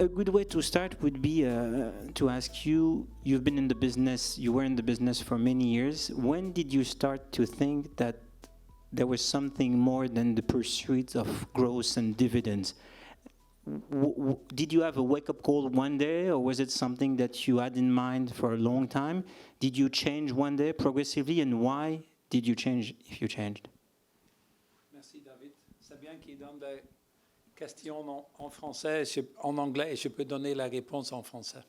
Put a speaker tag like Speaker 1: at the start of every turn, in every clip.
Speaker 1: A good way to start would be to ask you, you were in the business for many years. When did you start to think that there was something more than the pursuit of growth and dividends? Did you have a wake-up call one day, or was it something that you had in mind for a long time? Did you change one day progressively, and why did you change, if you changed?
Speaker 2: Merci David. C'est bien qu'il donne des questions en français, en anglais, et je peux donner la réponse en français.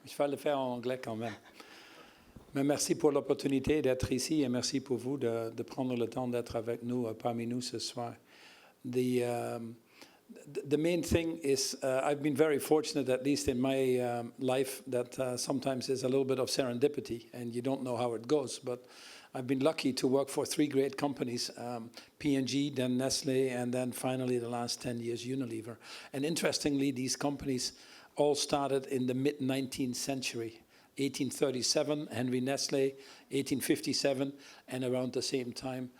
Speaker 2: Je vais le faire en anglais quand même. Mais merci pour l'opportunité d'être ici et merci pour vous de prendre le temps d'être avec nous, parmi nous ce soir. The main thing is I've been very fortunate, at least in my life, that sometimes there's a little bit of serendipity and you don't know how it goes. But I've been lucky to work for 3 great companies, P&G, then Nestle, and then finally the last 10 years Unilever. And interestingly, these companies all started in the mid-19th century. 1837, Henry Nestle, 1857, and around the same time,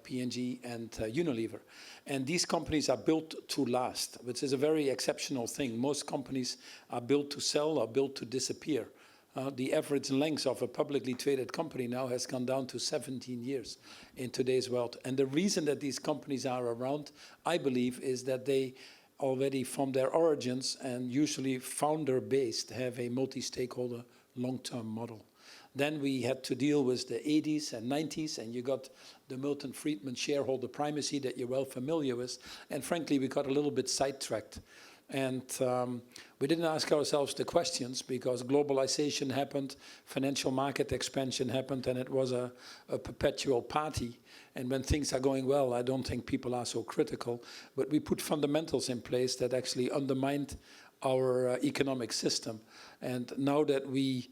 Speaker 2: P&G and Unilever. And these companies are built to last, which is a very exceptional thing. Most companies are built to sell or built to disappear. The average length of a publicly traded company now has gone down to 17 years in today's world. And the reason that these companies are around, I believe, is that they already from their origins and usually founder-based have a multi-stakeholder long-term model. Then we had to deal with the 80s and 90s, and you got the Milton Friedman shareholder primacy that you're well familiar with. And frankly, we got a little bit sidetracked. And we didn't ask ourselves the questions because globalization happened, financial market expansion happened, and it was a perpetual party. And when things are going well, I don't think people are so critical. But we put fundamentals in place that actually undermined our economic system. And now that we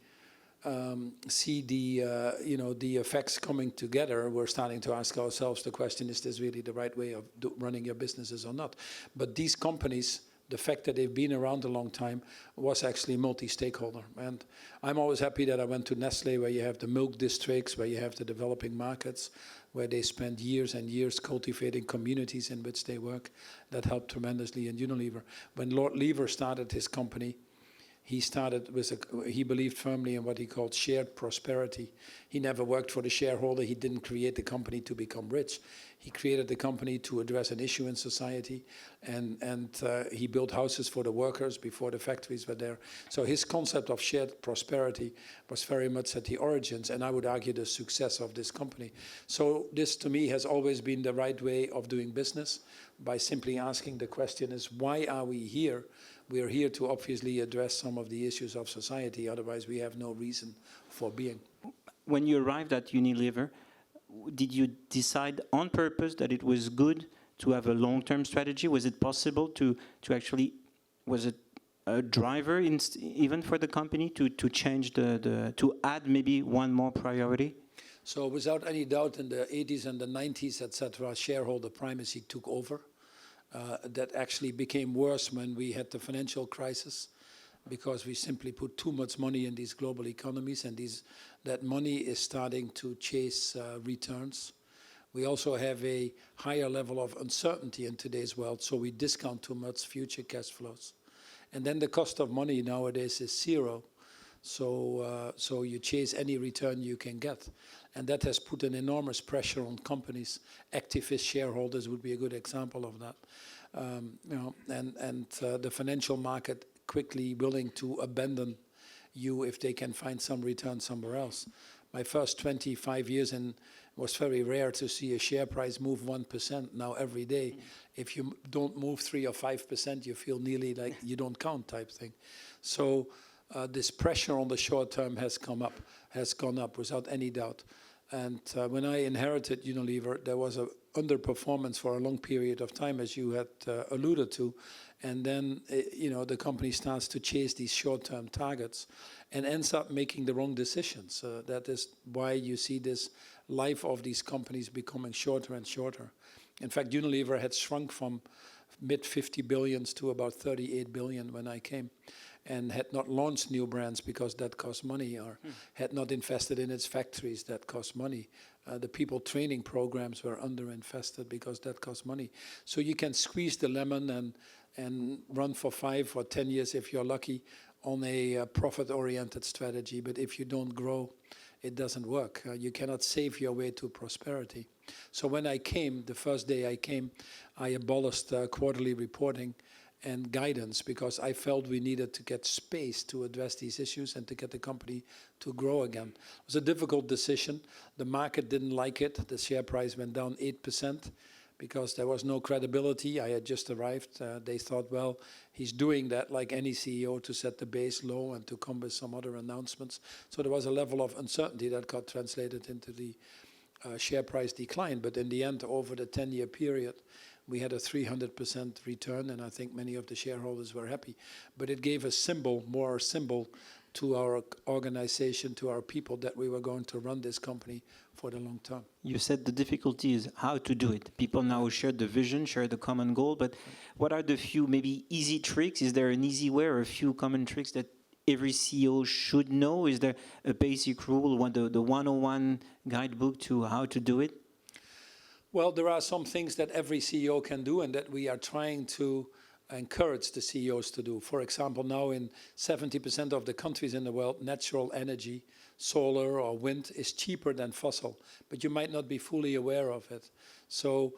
Speaker 2: see the effects coming together, we're starting to ask ourselves the question, is this really the right way of running your businesses or not? But these companies, the fact that they've been around a long time was actually multi-stakeholder. And I'm always happy that I went to Nestle, where you have the milk districts, where you have the developing markets, where they spend years and years cultivating communities in which they work. That helped tremendously in Unilever. When Lord Lever started his company, he started with he believed firmly in what he called shared prosperity. He never worked for the shareholder. He didn't create the company to become rich. He created the company to address an issue in society, and he built houses for the workers before the factories were there. So his concept of shared prosperity was very much at the origins, and I would argue the success of this company. So this, to me, has always been the right way of doing business, by simply asking the question is, why are we here? We are here to obviously address some of the issues of society, otherwise we have no reason for being.
Speaker 1: When you arrived at Unilever, did you decide on purpose that it was good to have a long-term strategy? Was it possible to actually, was it a driver even for the company to change to add maybe one more priority?
Speaker 2: So without any doubt, in the 80s and the 90s, etc., shareholder primacy took over. That actually became worse when we had the financial crisis, because we simply put too much money in these global economies, and that money is starting to chase returns. We also have a higher level of uncertainty in today's world, so we discount too much future cash flows. And then the cost of money nowadays is zero, so you chase any return you can get. And that has put an enormous pressure on companies. Activist shareholders would be a good example of that. The financial market quickly willing to abandon you if they can find some return somewhere else. My first 25 years was very rare to see a share price move 1%. Now every day, if you don't move 3 or 5%, you feel nearly like you don't count type thing. So this pressure on the short term has gone up without any doubt. And when I inherited Unilever, there was an underperformance for a long period of time, as you had alluded to. And then, the company starts to chase these short-term targets and ends up making the wrong decisions. That is why you see this life of these companies becoming shorter and shorter. In fact, Unilever had shrunk from mid-50 billions to about 38 billion when I came, and had not launched new brands because that cost money, or had not invested in its factories, that cost money. The people training programs were underinvested because that cost money. So you can squeeze the lemon and run for 5 or 10 years if you're lucky on a profit-oriented strategy. But if you don't grow, it doesn't work. You cannot save your way to prosperity. So when I came, the first day I came, I abolished quarterly reporting and guidance because I felt we needed to get space to address these issues and to get the company to grow again. It was a difficult decision. The market didn't like it. The share price went down 8% because there was no credibility. I had just arrived. They thought, well, he's doing that like any CEO to set the base low and to come with some other announcements. So there was a level of uncertainty that got translated into the share price decline. But in the end, over the 10-year period, we had a 300% return, and I think many of the shareholders were happy. But it gave a symbol, more symbol, to our organization, to our people, that we were going to run this company for the long term.
Speaker 1: You said the difficulty is how to do it. People now share the vision, share the common goal, but what are the few maybe easy tricks? Is there an easy way or a few common tricks that every CEO should know? Is there a basic rule, the 101 guidebook to how to do it?
Speaker 2: Well, there are some things that every CEO can do and that we are trying to encourage the CEOs to do. For example, now in 70% of the countries in the world, natural energy, solar or wind, is cheaper than fossil, but you might not be fully aware of it. So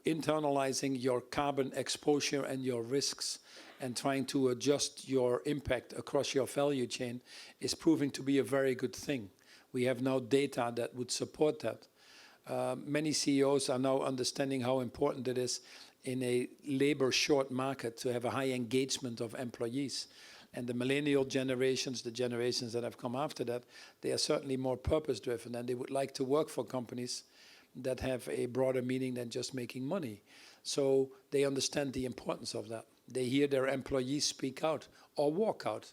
Speaker 2: internalizing your carbon exposure and your risks and trying to adjust your impact across your value chain is proving to be a very good thing. We have now data that would support that. Many CEOs are now understanding how important it is in a labor-short market to have a high engagement of employees. And the millennial generations, the generations that have come after that, they are certainly more purpose-driven, and they would like to work for companies that have a broader meaning than just making money. So they understand the importance of that. They hear their employees speak out or walk out.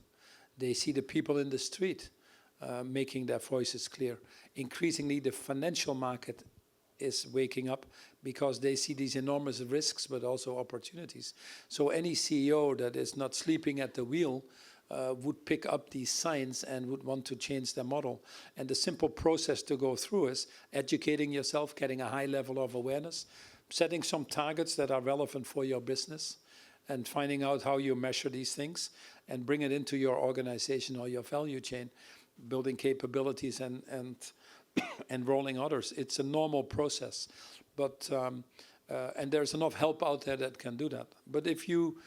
Speaker 2: They see the people in the street making their voices clear. Increasingly, the financial market is waking up because they see these enormous risks, but also opportunities. So any CEO that is not sleeping at the wheel would pick up these signs and would want to change their model. And the simple process to go through is educating yourself, getting a high level of awareness, setting some targets that are relevant for your business, and finding out how you measure these things and bring it into your organization or your value chain, building capabilities and enrolling others. It's a normal process, but and there's enough help out there that can do that. But if you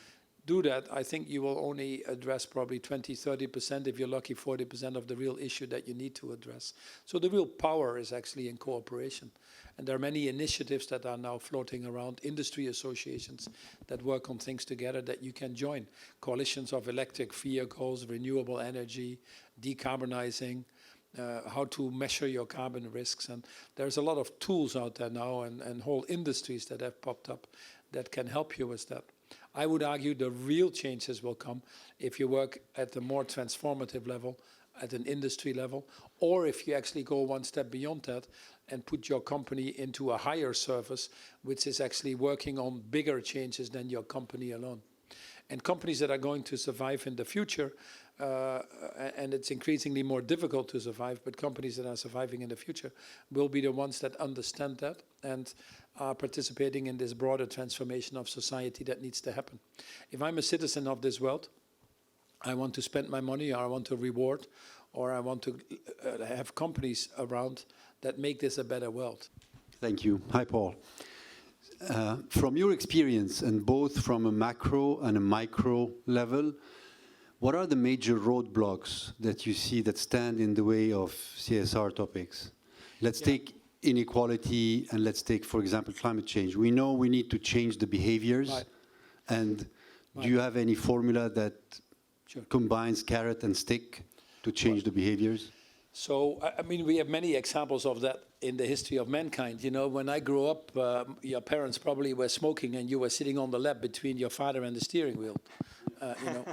Speaker 2: do that, I think you will only address probably 20–30%, if you're lucky 40% of the real issue that you need to address. So the real power is actually in cooperation. And there are many initiatives that are now floating around, industry associations that work on things together that you can join. Coalitions of electric vehicles, renewable energy, decarbonizing, how to measure your carbon risks. And there's a lot of tools out there now and whole industries that have popped up that can help you with that. I would argue the real changes will come if you work at the more transformative level, at an industry level, or if you actually go one step beyond that and put your company into a higher service, which is actually working on bigger changes than your company alone. And companies that are going to survive in the future, and it's increasingly more difficult to survive, but companies that are surviving in the future will be the ones that understand that and are participating in this broader transformation of society that needs to happen. If I'm a citizen of this world, I want to spend my money, or I want to reward, or I want to have companies around that make this a better world.
Speaker 3: Thank you. Hi, Paul. From your experience, and both from a macro and a micro level, what are the major roadblocks that you see that stand in the way of CSR topics? Let's take inequality, and let's take, for example, climate change. We know we need to change the behaviors.
Speaker 2: Right.
Speaker 3: And do you have any formula that combines carrot and stick to change the behaviors?
Speaker 2: So, I mean, we have many examples of that in the history of mankind. You know, when I grew up, your parents probably were smoking and you were sitting on the lap between your father and the steering wheel. You know,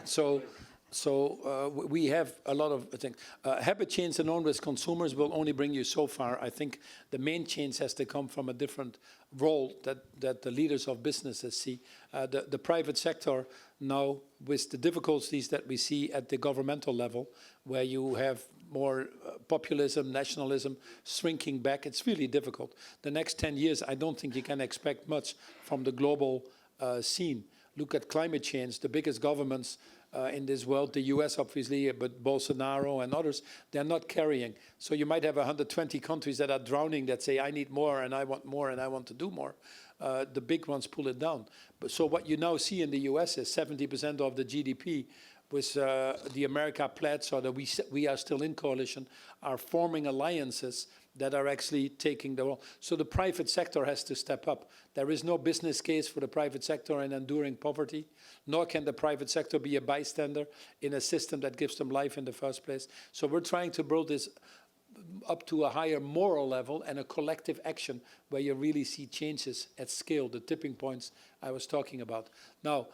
Speaker 2: so we have a lot of things. Habit change alone with consumers will only bring you so far. I think the main change has to come from a different role that the leaders of businesses see. The private sector now, with the difficulties that we see at the governmental level, where you have more populism, nationalism, shrinking back, it's really difficult. The next 10 years, I don't think you can expect much from the global seen. Look at climate change. The biggest governments in this world, the US obviously, but Bolsonaro and others, they're not carrying. So you might have 120 countries that are drowning that say, I need more and I want to do more. The big ones pull it down. But so what you now see in the US is 70% of the GDP with the America Pledge, or the We Are Still in coalition, are forming alliances that are actually taking the role. So the private sector has to step up. There is no business case for the private sector in enduring poverty, nor can the private sector be a bystander in a system that gives them life in the first place. So we're trying to build this up to a higher moral level and a collective action where you really see changes at scale, the tipping points I was talking about. Now,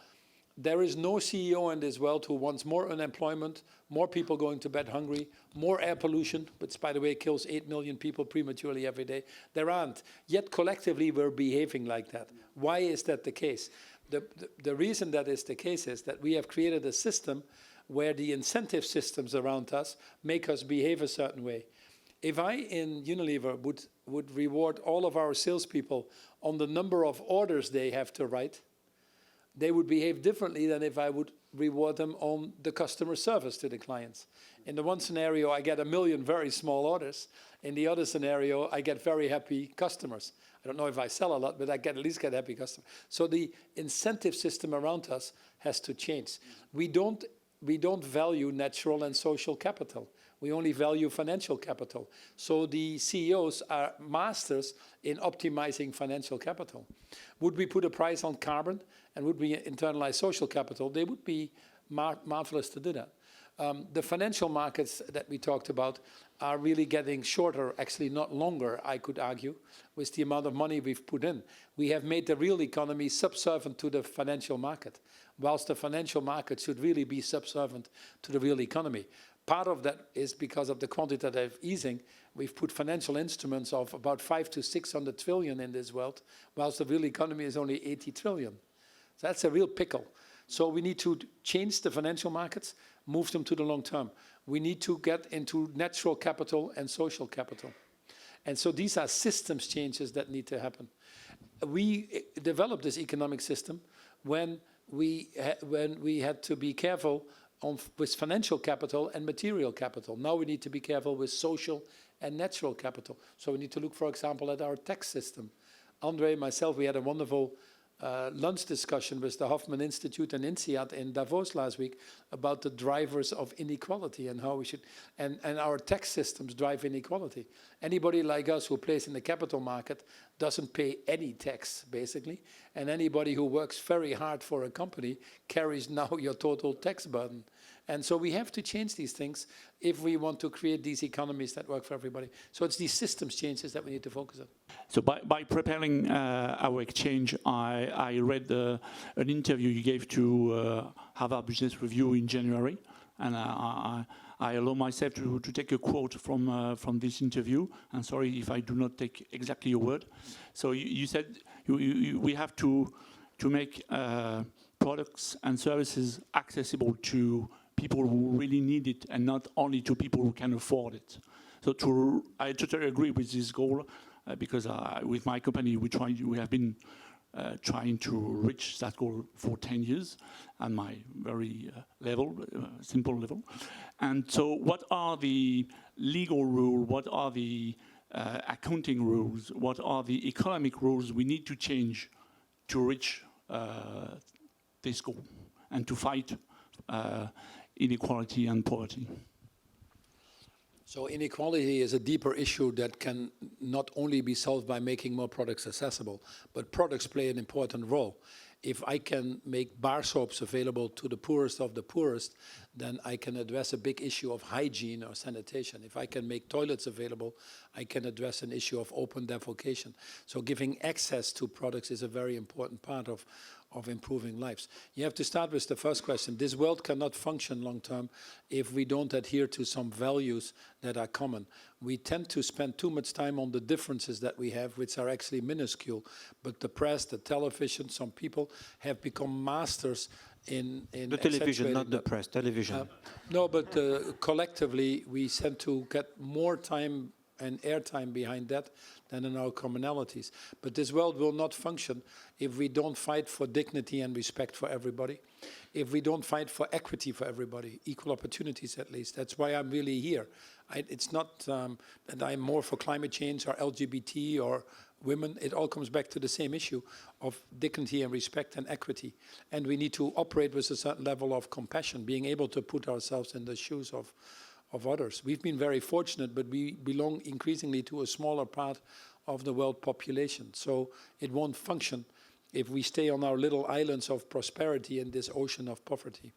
Speaker 2: there is no CEO in this world who wants more unemployment, more people going to bed hungry, more air pollution, which, by the way, kills 8 million people prematurely every day. There aren't. Yet, collectively, we're behaving like that. Why is that the case? The reason that is the case is that we have created a system where the incentive systems around us make us behave a certain way. If I, in Unilever, would reward all of our salespeople on the number of orders they have to write, they would behave differently than if I would reward them on the customer service to the clients. In the one scenario, I get 1 million very small orders. In the other scenario, I get very happy customers. I don't know if I sell a lot, but I at least get happy customers. So the incentive system around us has to change. We don't value natural and social capital. We only value financial capital. So the CEOs are masters in optimizing financial capital. Would we put a price on carbon and would we internalize social capital? They would be marvelous to do that. The financial markets that we talked about are really getting shorter, actually not longer, I could argue, with the amount of money we've put in. We have made the real economy subservient to the financial market, whilst the financial market should really be subservient to the real economy. Part of that is because of the quantitative easing. We've put financial instruments of about 500 to 600 trillion in this world, whilst the real economy is only 80 trillion. So that's a real pickle. So we need to change the financial markets, move them to the long term. We need to get into natural capital and social capital. And so these are systems changes that need to happen. We developed this economic system when we had to be careful with financial capital and material capital. Now we need to be careful with social and natural capital. So we need to look, for example, at our tax system. Andre and myself, we had a wonderful lunch discussion with the Hoffmann Institute and INSEAD in Davos last week about the drivers of inequality and how we should, and our tax systems drive inequality. Anybody like us who plays in the capital market doesn't pay any tax, basically, and anybody who works very hard for a company carries now your total tax burden. And so we have to change these things if we want to create these economies that work for everybody. So it's these systems changes that we need to focus on.
Speaker 4: So by preparing our exchange, I read an interview you gave to Harvard Business Review in January, and I allow myself to take a quote from this interview. And sorry if I do not take exactly your word. So you said we have to make products and services accessible to people who really need it and not only to people who can afford it. So I totally agree with this goal because with my company we have been trying to reach that goal for 10 years at my very simple level. And so what are the legal rules, what are the accounting rules, what are the economic rules we need to change to reach this goal and to fight inequality and poverty?
Speaker 2: So inequality is a deeper issue that can not only be solved by making more products accessible, but products play an important role. If I can make bar soaps available to the poorest of the poorest, then I can address a big issue of hygiene or sanitation. If I can make toilets available, I can address an issue of open defecation. So giving access to products is a very important part of improving lives. You have to start with the first question. This world cannot function long-term if we don't adhere to some values that are common. We tend to spend too much time on the differences that we have, which are actually minuscule. But the press, the television, some people have become masters in the
Speaker 1: television, not the press, television.
Speaker 2: No, but collectively, we tend to get more time and airtime behind that than in our commonalities. But this world will not function if we don't fight for dignity and respect for everybody, if we don't fight for equity for everybody, equal opportunities at least. That's why I'm really here. It's not that I'm more for climate change or LGBT or women. It all comes back to the same issue of dignity and respect and equity. And we need to operate with a certain level of compassion, being able to put ourselves in the shoes of others. We've been very fortunate, but we belong increasingly to a smaller part of the world population. So it won't function if we stay on our little islands of prosperity in this ocean of poverty.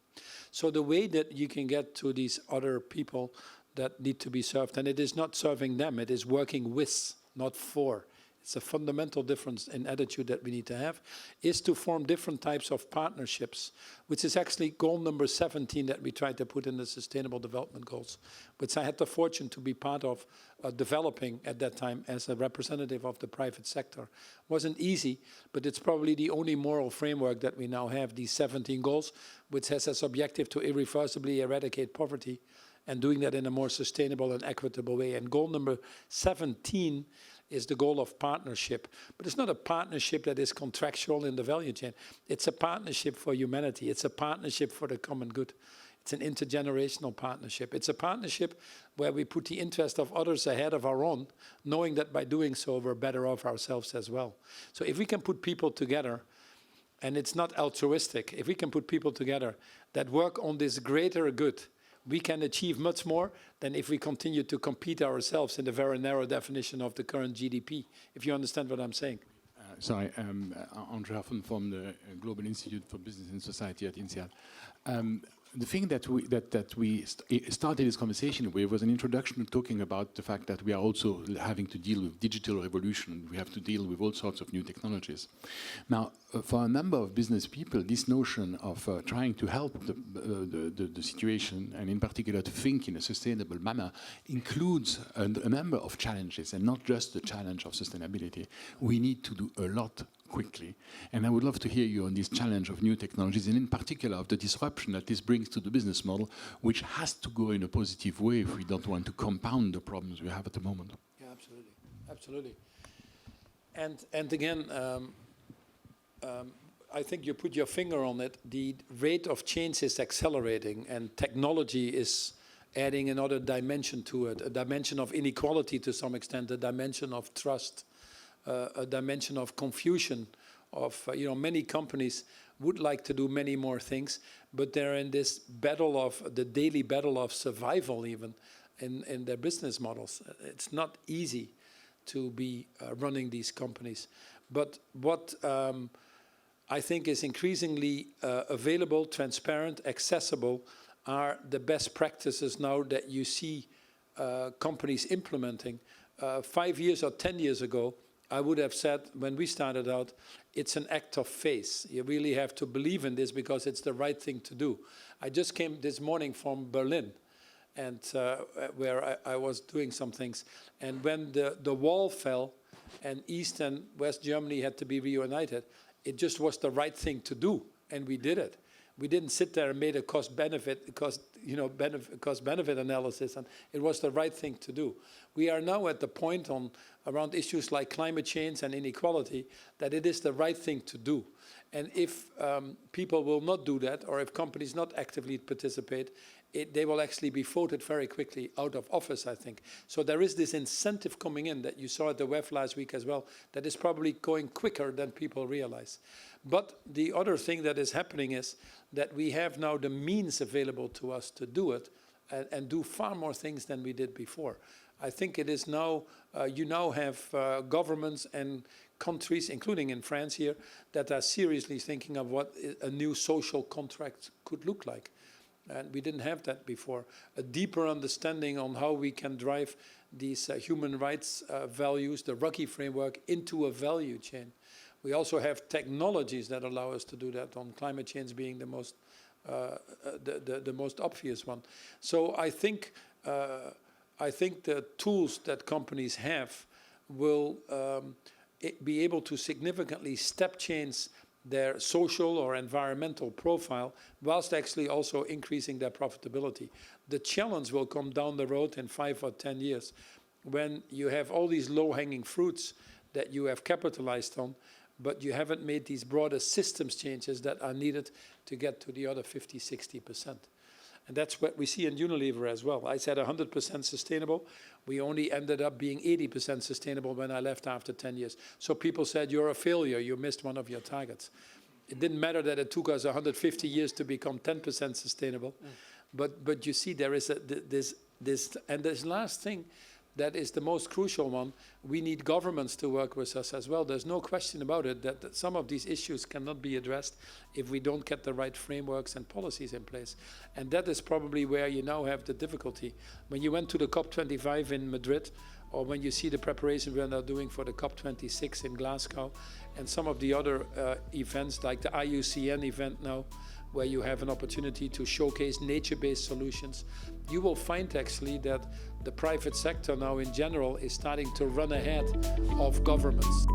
Speaker 2: So the way that you can get to these other people that need to be served, and it is not serving them, it is working with, not for. It's a fundamental difference in attitude that we need to have, is to form different types of partnerships, which is actually goal number 17 that we tried to put in the Sustainable Development Goals, which I had the fortune to be part of developing at that time as a representative of the private sector. Wasn't easy, but it's probably the only moral framework that we now have, these 17 goals, which has as objective to irreversibly eradicate poverty and doing that in a more sustainable and equitable way. And goal number 17 is the goal of partnership. But it's not a partnership that is contractual in the value chain. It's a partnership for humanity. It's a partnership for the common good. It's an intergenerational partnership. It's a partnership where we put the interest of others ahead of our own, knowing that by doing so, we're better off ourselves as well. So if we can put people together, and it's not altruistic, if we can put people together that work on this greater good, we can achieve much more than if we continue to compete ourselves in the very narrow definition of the current GDP, if you understand what I'm saying.
Speaker 5: Sorry, André Hoffmann from the Global Institute for Business and Society at INSEAD. The thing that we started this conversation with was an introduction talking about the fact that we are also having to deal with digital revolution. We have to deal with all sorts of new technologies. Now, for a number of business people, this notion of trying to help the situation, and in particular to think in a sustainable manner, includes a number of challenges, and not just the challenge of sustainability. We need to do a lot quickly. And I would love to hear you on this challenge of new technologies, and in particular of the disruption that this brings to the business model, which has to go in a positive way if we don't want to compound the problems we have at the moment.
Speaker 2: Yeah, absolutely. Absolutely. And again, I think you put your finger on it. The rate of change is accelerating, and technology is adding another dimension to it, a dimension of inequality to some extent, a dimension of trust, a dimension of confusion, of, many companies would like to do many more things, but they're in this battle of, the daily battle of survival even in their business models. It's not easy to be running these companies. But what I think is increasingly available, transparent, accessible, are the best practices now that you see companies implementing. 5 years or 10 years ago, I would have said, when we started out, it's an act of faith. You really have to believe in this because it's the right thing to do. I just came this morning from Berlin, and where I was doing some things. And when the wall fell and East and West Germany had to be reunited, it just was the right thing to do, and we did it. We didn't sit there and made a cost-benefit analysis, and it was the right thing to do. We are now at the point around issues like climate change and inequality that it is the right thing to do. And if people will not do that, or if companies not actively participate, they will actually be voted very quickly out of office, I think. So there is this incentive coming in that you saw at the WEF last week as well, that is probably going quicker than people realize. But the other thing that is happening is that we have now the means available to us to do it and do far more things than we did before. I think it is now, you now have governments and countries, including in France here, that are seriously thinking of what a new social contract could look like. And we didn't have that before. A deeper understanding on how we can drive these human rights values, the Ruggie framework, into a value chain. We also have technologies that allow us to do that, on climate change being the most obvious one. So I think the tools that companies have will be able to significantly step change their social or environmental profile, whilst actually also increasing their profitability. The challenge will come down the road in 5 or 10 years. when you have all these low-hanging fruits that you have capitalized on, but you haven't made these broader systems changes that are needed to get to the other 50, 60%. And that's what we see in Unilever as well. I said 100% sustainable. We only ended up being 80% sustainable when I left after 10 years. So people said, you're a failure, you missed one of your targets. It didn't matter that it took us 150 years to become 10% sustainable. But you see, there is this last thing that is the most crucial one. We need governments to work with us as well. There's no question about it that some of these issues cannot be addressed if we don't get the right frameworks and policies in place. And that is probably where you now have the difficulty. When you went to the COP25 in Madrid, or when you see the preparation we're now doing for the COP26 in Glasgow, and some of the other events like the IUCN event now, where you have an opportunity to showcase nature-based solutions, you will find actually that the private sector now in general is starting to run ahead of governments.